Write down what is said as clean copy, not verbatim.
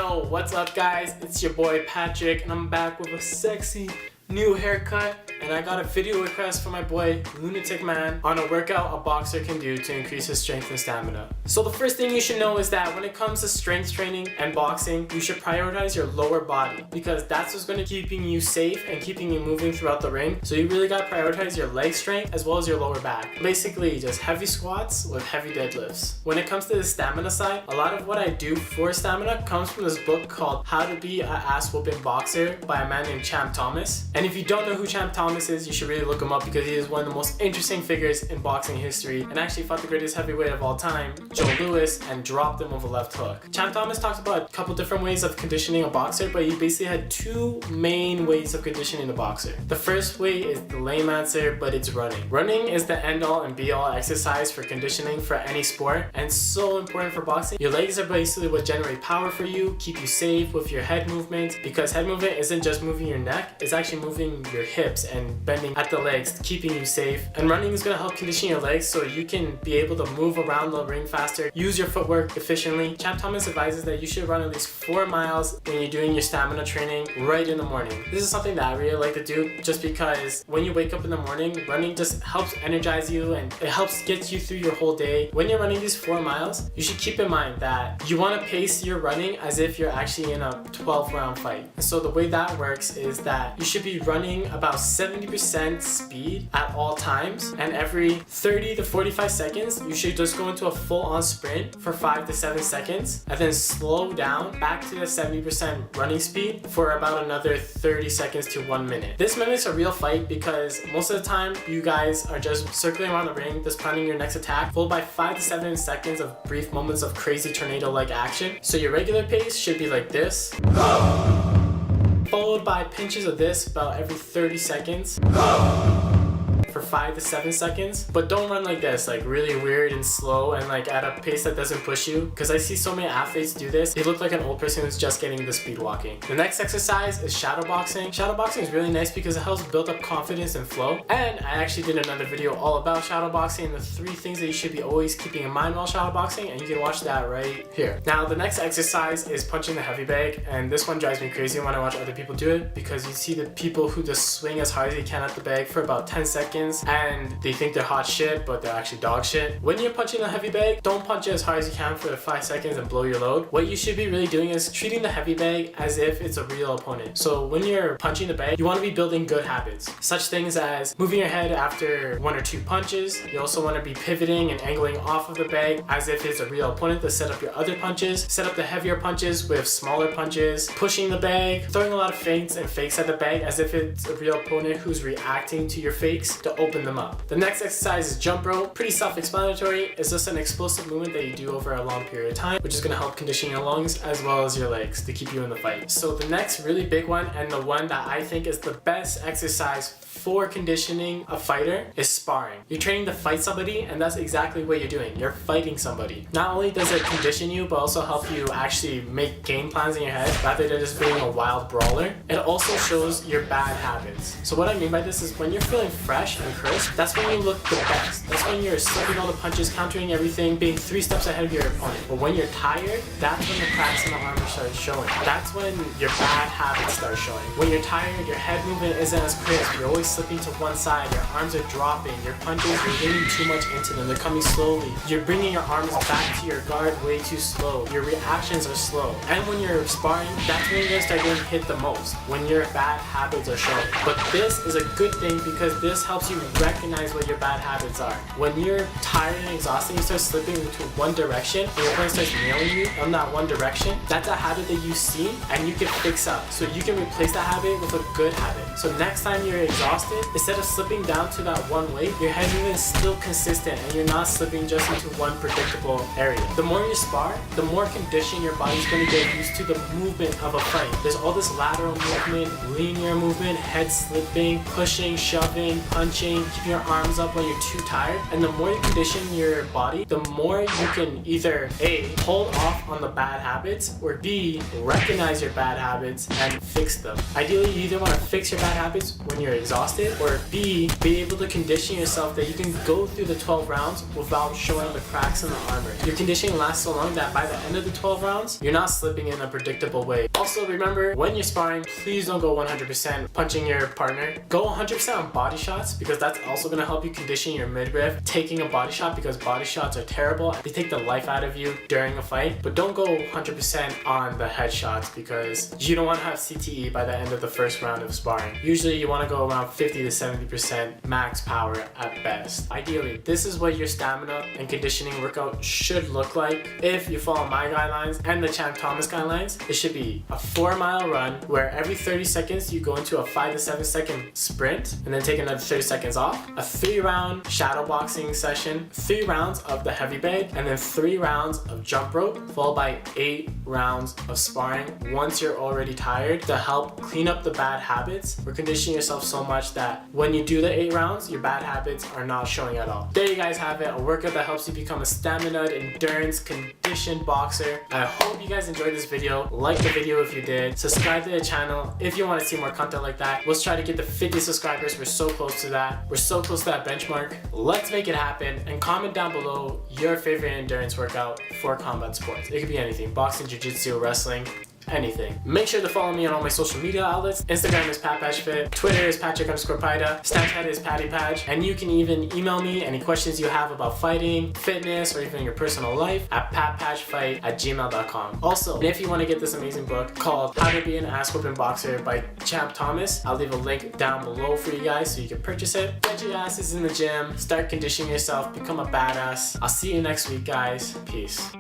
Yo, what's up guys? It's your boy Patrick and I'm back with a sexy new haircut, and I got a video request from my boy Lunatic Man on a workout a boxer can do to increase his strength and stamina. So the first thing you should know is that when it comes to strength training and boxing, you should prioritize your lower body because that's what's going to keeping you safe and keeping you moving throughout the ring. So you really got to prioritize your leg strength as well as your lower back. Basically just heavy squats with heavy deadlifts. When it comes to the stamina side, a lot of what I do for stamina comes from this book called How to Be an Ass Whooping Boxer by a man named Champ Thomas. And if you don't know who Champ Thomas is, you should really look him up because he is one of the most interesting figures in boxing history and actually fought the greatest heavyweight of all time, Joe Louis, and dropped him with a left hook. Champ Thomas talks about a couple different ways of conditioning a boxer, but he basically had two main ways of conditioning a boxer. The first way is the lame answer, but it's running. Running is the end all and be all exercise for conditioning for any sport and so important for boxing. Your legs are basically what generate power for you, keep you safe with your head movement, because head movement isn't just moving your neck, it's actually moving your hips and bending at the legs, keeping you safe. And running is going to help condition your legs so you can be able to move around the ring faster, use your footwork efficiently. Champ Thomas advises that you should run at least 4 miles when you're doing your stamina training right in the morning. This is something that I really like to do just because when you wake up in the morning, running just helps energize you and it helps get you through your whole day. When you're running these 4 miles, you should keep in mind that you want to pace your running as if you're actually in a 12-round fight. And so the way that works is that you should be running about 70% speed at all times, and every 30 to 45 seconds you should just go into a full-on sprint for 5 to 7 seconds and then slow down back to the 70% running speed for about another 30 seconds to 1 minute. This mimics a real fight because most of the time you guys are just circling around the ring, just planning your next attack, followed by 5 to 7 seconds of brief moments of crazy tornado-like action. So your regular pace should be like this, followed by pinches of this about every 30 seconds for 5 to 7 seconds. But don't run like this, like really weird and slow and like at a pace that doesn't push you, because I see so many athletes do this. They look like an old person who's just getting the speed walking. The next exercise is shadow boxing. Shadow boxing is really nice because it helps build up confidence and flow. And I actually did another video all about shadow boxing and the 3 things that you should be always keeping in mind while shadow boxing, and you can watch that right here. Now the next exercise is punching the heavy bag, and this one drives me crazy when I watch other people do it because you see the people who just swing as hard as they can at the bag for about 10 seconds and they think they're hot shit, but they're actually dog shit. When you're punching a heavy bag, don't punch it as hard as you can for 5 seconds and blow your load. What you should be really doing is treating the heavy bag as if it's a real opponent. So when you're punching the bag, you want to be building good habits. Such things as moving your head after 1 or 2 punches. You also want to be pivoting and angling off of the bag as if it's a real opponent to set up your other punches. Set up the heavier punches with smaller punches. Pushing the bag, throwing a lot of feints and fakes at the bag as if it's a real opponent who's reacting to your fakes to open them up. The next exercise is jump rope. Pretty self-explanatory. It's just an explosive movement that you do over a long period of time, which is going to help condition your lungs as well as your legs to keep you in the fight. So the next really big one, and the one that I think is the best exercise for conditioning a fighter, is sparring. You're training to fight somebody, and that's exactly what you're doing. You're fighting somebody. Not only does it condition you, but also help you actually make game plans in your head rather than just being a wild brawler. It also shows your bad habits. So what I mean by this is when you're feeling fresh and crisp, that's when you look the best. That's when you're slipping all the punches, countering everything, being 3 steps ahead of your opponent. But when you're tired, that's when the cracks in the armor start showing. That's when your bad habits start showing. When you're tired, your head movement isn't as crisp. You're always slipping to one side, your arms are dropping, your punches, you're leaning too much into them, they're coming slowly. You're bringing your arms back to your guard way too slow. Your reactions are slow. And when you're sparring, that's when you're going to start getting hit the most, when your bad habits are showing. But this is a good thing because this helps you recognize what your bad habits are. When you're tired and exhausted, you start slipping into one direction and your opponent starts nailing you on that one direction. That's a habit that you see and you can fix up. So you can replace that habit with a good habit. So next time you're exhausted, instead of slipping down to that one way, your head movement is still consistent and you're not slipping just into one predictable area. The more you spar, the more conditioned your body's going to get used to the movement of a fight. There's all this lateral movement, linear movement, head slipping, pushing, shoving, punching, keeping your arms up when you're too tired. And the more you condition your body, the more you can either A, hold off on the bad habits, or B, recognize your bad habits and fix them. Ideally, you either want to fix your bad habits when you're exhausted exhausted, or B, be able to condition yourself that you can go through the 12 rounds without showing the cracks in the armor. Your conditioning lasts so long that by the end of the 12 rounds, you're not slipping in a predictable way. Also remember, when you're sparring, please don't go 100% punching your partner. Go 100% on body shots, because that's also going to help you condition your midriff. Taking a body shot, because body shots are terrible. They take the life out of you during a fight. But don't go 100% on the headshots, because you don't want to have CTE by the end of the first round of sparring. Usually you want to go around 50 to 70% max power at best. Ideally, this is what your stamina and conditioning workout should look like. If you follow my guidelines and the Champ Thomas guidelines, it should be a 4-mile run where every 30 seconds you go into a 5 to 7 second sprint and then take another 30 seconds off, a 3-round shadow boxing session, 3 rounds of the heavy bag, and then 3 rounds of jump rope, followed by 8 rounds of sparring once you're already tired, to help clean up the bad habits. We're conditioning yourself so much that when you do the 8 rounds, your bad habits are not showing at all. There you guys have it, a workout that helps you become a stamina, endurance, conditioned boxer. I hope you guys enjoyed this video. Like the video if you did. Subscribe to the channel if you want to see more content like that. Let's try to get to 50 subscribers. We're so close to that. We're so close to that benchmark. Let's make it happen, and comment down below your favorite endurance workout for combat sports. It could be anything: boxing, jiu-jitsu, wrestling, anything. Make sure to follow me on all my social media outlets. Instagram is PatPaj, Twitter is Patrick_Pajda, Snapchat is PatPaj, and you can even email me any questions you have about fighting, fitness, or even your personal life at patpajfight@gmail.com. Also, if you want to get this amazing book called How to Be an Ass-Whooping Boxer by Champ Thomas, I'll leave a link down below for you guys so you can purchase it. Get your asses in the gym, start conditioning yourself, become a badass. I'll see you next week, guys. Peace.